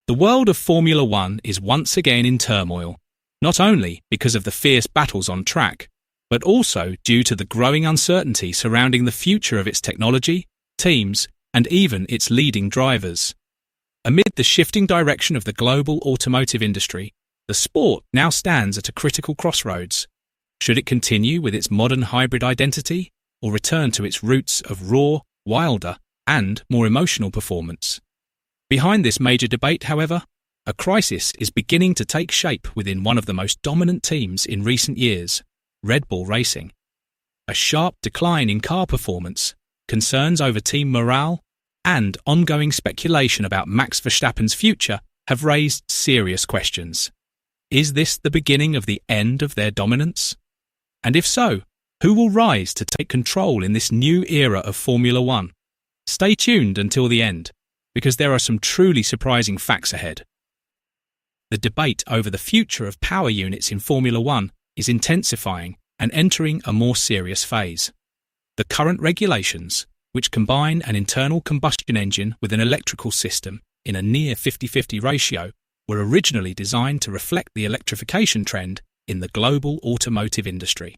The world of Formula One is once again in turmoil, not only because of the fierce battles on track, but also due to the growing uncertainty surrounding the future of its technology, teams, and even its leading drivers. Amid the shifting direction of the global automotive industry, the sport now stands at a critical crossroads. Should it continue with its modern hybrid identity, or return to its roots of raw, wilder, and more emotional performance? Behind this major debate, however, a crisis is beginning to take shape within one of the most dominant teams in recent years, Red Bull Racing. A sharp decline in car performance, concerns over team morale, and ongoing speculation about Max Verstappen's future have raised serious questions. Is this the beginning of the end of their dominance? And if so, who will rise to take control in this new era of Formula One? Stay tuned until the end, because there are some truly surprising facts ahead. The debate over the future of power units in Formula One is intensifying and entering a more serious phase. The current regulations, which combine an internal combustion engine with an electrical system in a near 50-50 ratio, were originally designed to reflect the electrification trend in the global automotive industry.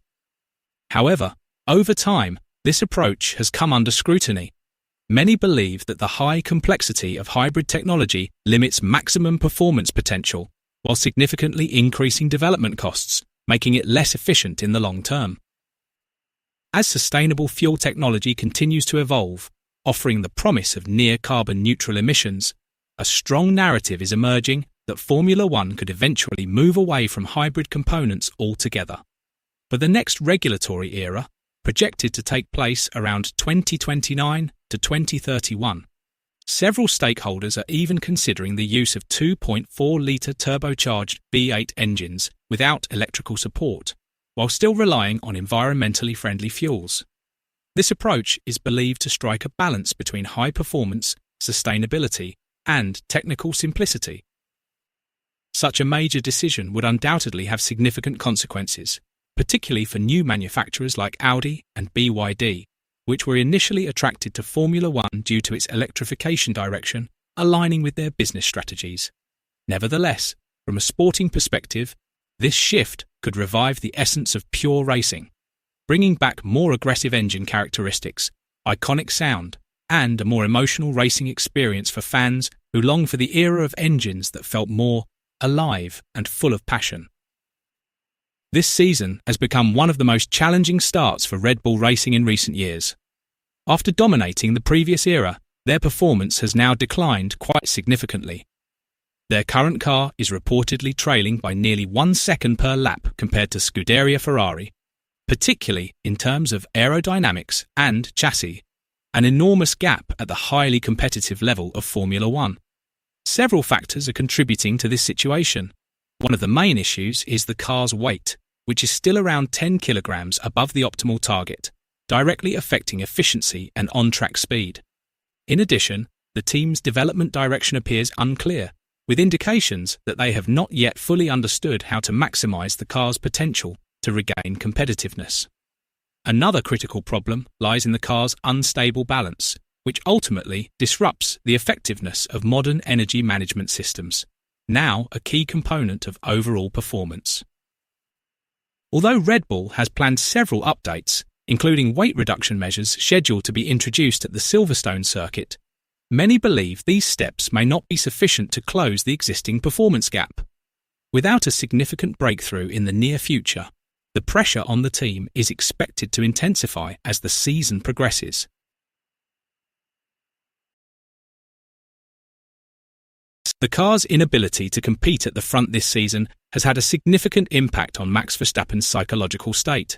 However, over time, this approach has come under scrutiny. Many believe that the high complexity of hybrid technology limits maximum performance potential, while significantly increasing development costs, making it less efficient in the long term. As sustainable fuel technology continues to evolve, offering the promise of near carbon neutral emissions, a strong narrative is emerging that Formula One could eventually move away from hybrid components altogether. For the next regulatory era, projected to take place around 2029 to 2031, several stakeholders are even considering the use of 2.4-litre turbocharged V8 engines without electrical support, while still relying on environmentally friendly fuels. This approach is believed to strike a balance between high performance, sustainability, and technical simplicity. Such a major decision would undoubtedly have significant consequences, particularly for new manufacturers like Audi and BYD, which were initially attracted to Formula One due to its electrification direction, aligning with their business strategies. Nevertheless, from a sporting perspective, this shift could revive the essence of pure racing, bringing back more aggressive engine characteristics, iconic sound, and a more emotional racing experience for fans who long for the era of engines that felt more alive and full of passion. This season has become one of the most challenging starts for Red Bull Racing in recent years. After dominating the previous era, their performance has now declined quite significantly. Their current car is reportedly trailing by nearly 1 second per lap compared to Scuderia Ferrari, particularly in terms of aerodynamics and chassis, an enormous gap at the highly competitive level of Formula One. Several factors are contributing to this situation. One of the main issues is the car's weight, which is still around 10 kilograms above the optimal target, directly affecting efficiency and on-track speed. In addition, the team's development direction appears unclear, with indications that they have not yet fully understood how to maximize the car's potential to regain competitiveness. Another critical problem lies in the car's unstable balance, which ultimately disrupts the effectiveness of modern energy management systems, now a key component of overall performance. Although Red Bull has planned several updates, including weight reduction measures scheduled to be introduced at the Silverstone circuit, many believe these steps may not be sufficient to close the existing performance gap. Without a significant breakthrough in the near future, the pressure on the team is expected to intensify as the season progresses. The car's inability to compete at the front this season has had a significant impact on Max Verstappen's psychological state.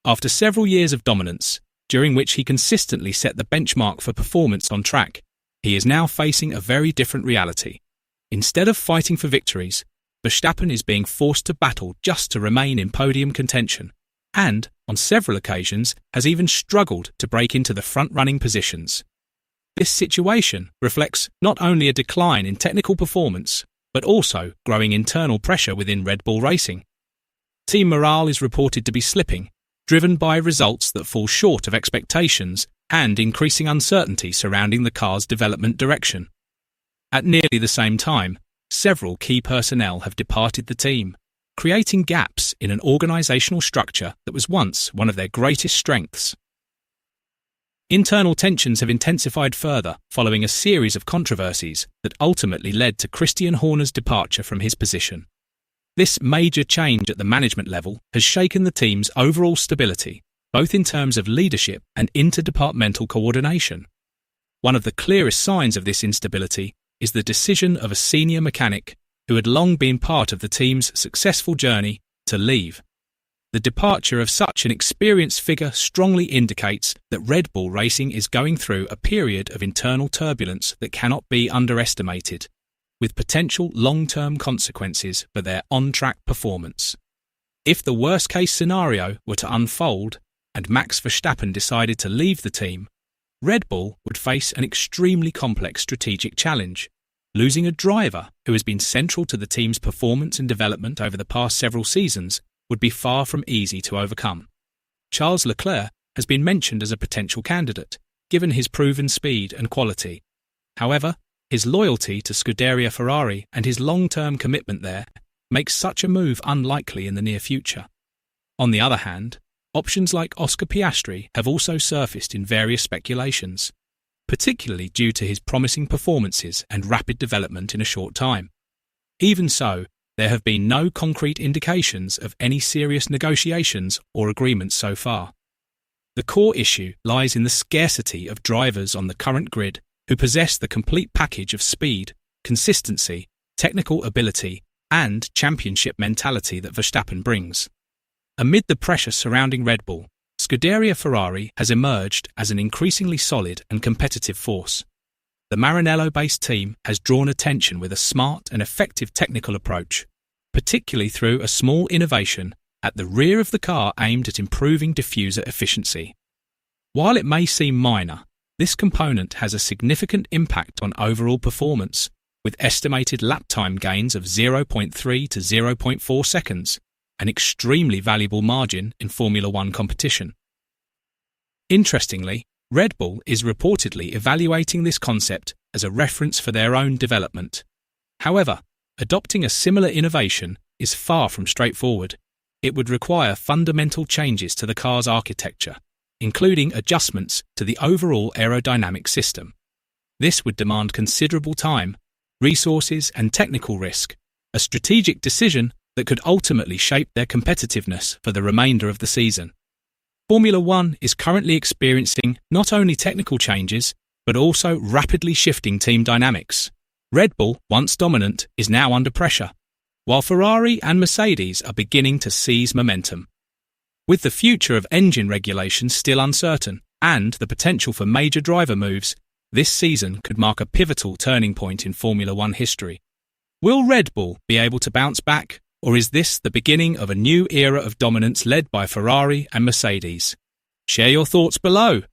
After several years of dominance, during which he consistently set the benchmark for performance on track, he is now facing a very different reality. Instead of fighting for victories, Verstappen is being forced to battle just to remain in podium contention, and, on several occasions, has even struggled to break into the front-running positions. This situation reflects not only a decline in technical performance, but also growing internal pressure within Red Bull Racing. Team morale is reported to be slipping, driven by results that fall short of expectations and increasing uncertainty surrounding the car's development direction. At nearly the same time, several key personnel have departed the team, creating gaps in an organisational structure that was once one of their greatest strengths. Internal tensions have intensified further following a series of controversies that ultimately led to Christian Horner's departure from his position. This major change at the management level has shaken the team's overall stability, both in terms of leadership and interdepartmental coordination. One of the clearest signs of this instability is the decision of a senior mechanic who had long been part of the team's successful journey to leave. The departure of such an experienced figure strongly indicates that Red Bull Racing is going through a period of internal turbulence that cannot be underestimated, with potential long-term consequences for their on-track performance. If the worst-case scenario were to unfold and Max Verstappen decided to leave the team, Red Bull would face an extremely complex strategic challenge. Losing a driver who has been central to the team's performance and development over the past several seasons would be far from easy to overcome. Charles Leclerc has been mentioned as a potential candidate, given his proven speed and quality. However, his loyalty to Scuderia Ferrari and his long-term commitment there makes such a move unlikely in the near future. On the other hand, options like Oscar Piastri have also surfaced in various speculations, particularly due to his promising performances and rapid development in a short time. Even so, there have been no concrete indications of any serious negotiations or agreements so far. The core issue lies in the scarcity of drivers on the current grid who possess the complete package of speed, consistency, technical ability, and championship mentality that Verstappen brings. Amid the pressure surrounding Red Bull, Scuderia Ferrari has emerged as an increasingly solid and competitive force. The Maranello-based team has drawn attention with a smart and effective technical approach, particularly through a small innovation at the rear of the car aimed at improving diffuser efficiency. While it may seem minor, this component has a significant impact on overall performance, with estimated lap time gains of 0.3 to 0.4 seconds, an extremely valuable margin in Formula One competition. Interestingly, Red Bull is reportedly evaluating this concept as a reference for their own development. However, adopting a similar innovation is far from straightforward. It would require fundamental changes to the car's architecture, including adjustments to the overall aerodynamic system. This would demand considerable time, resources, and technical risk, a strategic decision that could ultimately shape their competitiveness for the remainder of the season. Formula One is currently experiencing not only technical changes, but also rapidly shifting team dynamics. Red Bull, once dominant, is now under pressure, while Ferrari and Mercedes are beginning to seize momentum. With the future of engine regulations still uncertain and the potential for major driver moves, this season could mark a pivotal turning point in Formula One history. Will Red Bull be able to bounce back, or is this the beginning of a new era of dominance led by Ferrari and Mercedes? Share your thoughts below.